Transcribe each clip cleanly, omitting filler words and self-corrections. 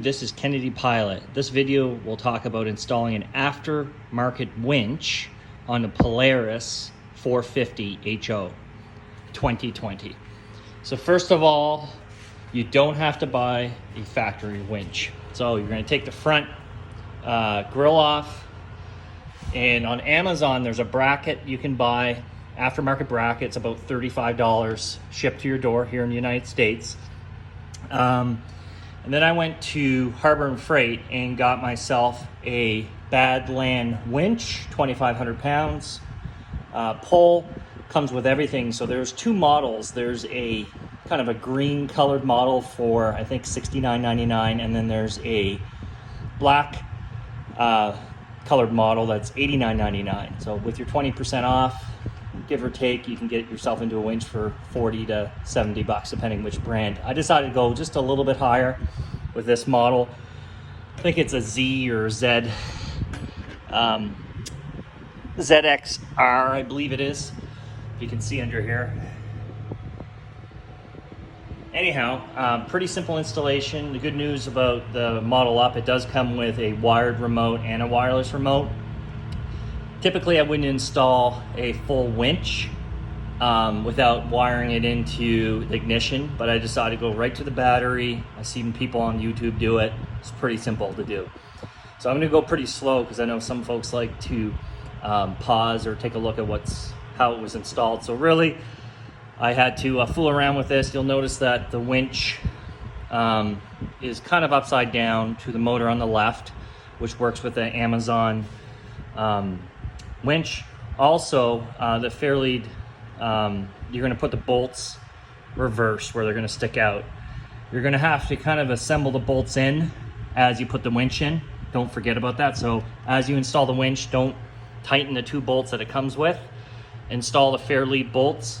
This is Kennedy Pilot. This video will talk about installing an aftermarket winch on a Polaris 450 HO 2020. So first of all, you don't have to buy a factory winch. So you're going to take the front grill off, and on Amazon there's a bracket you can buy, aftermarket bracket. It's about $35 shipped to your door here in the United States. And then I went to Harbor and Freight and got myself a Badland Winch, 2,500 pounds. Pole comes with everything. So there's two models. There's a kind of a green colored model for, I think, $69.99. And then there's a black colored model that's $89.99. So with your 20% off, give or take, you can get yourself into a winch for 40 to 70 bucks, depending which brand. I decided to go just a little bit higher with this model. I think it's a Z or Z, ZXR, I believe it is. You can see under here. Anyhow, pretty simple installation. The good news about the Model Up, it does come with a wired remote and a wireless remote. Typically, I wouldn't install a full winch without wiring it into the ignition, but I decided to go right to the battery. I've seen people on YouTube do it. It's pretty simple to do. So I'm going to go pretty slow because I know some folks like to pause or take a look at how it was installed. So really, I had to fool around with this. You'll notice that the winch is kind of upside down to the motor on the left, which works with the Amazon winch. Also, the fairlead, you're going to put the bolts reverse where they're going to stick out. You're going to have to kind of assemble the bolts in as you put the winch in. Don't forget about that. So as you install the winch, don't tighten the two bolts that it comes with. Install the fairlead bolts,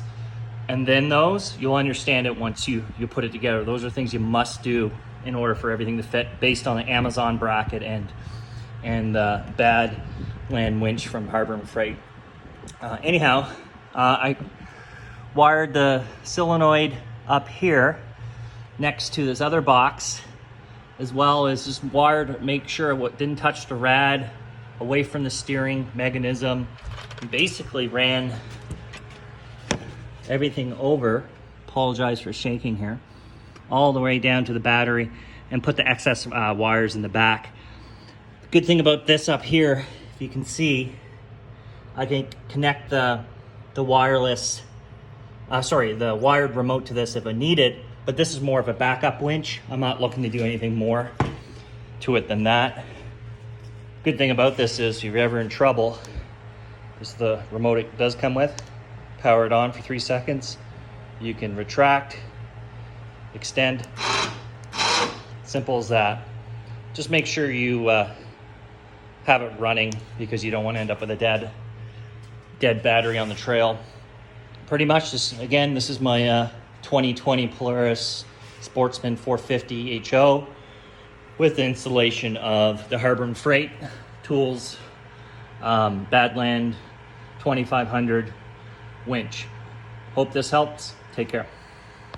and then those, you'll understand it once you put it together. Those are things you must do in order for everything to fit based on the Amazon bracket and the Badland Winch from Harbor and Freight. Anyhow, I wired the solenoid up here next to this other box, as well as just wired, make sure it didn't touch the rad, away from the steering mechanism. And basically ran everything over, apologize for shaking here, all the way down to the battery, and put the excess wires in the back. The good thing about this up here, if you can see, I can connect the wireless, the wired remote to this if I need it, but this is more of a backup winch. I'm not looking to do anything more to it than that. Good thing about this is if you're ever in trouble, is the remote it does come with. Power it on for 3 seconds. You can retract, extend. Simple as that. Just make sure you have it running, because you don't want to end up with a dead battery on the trail. Pretty much this, again, this is my 2020 Polaris Sportsman 450 HO with the installation of the Harbor and Freight tools, Badland 2500 winch. Hope this helps. Take care.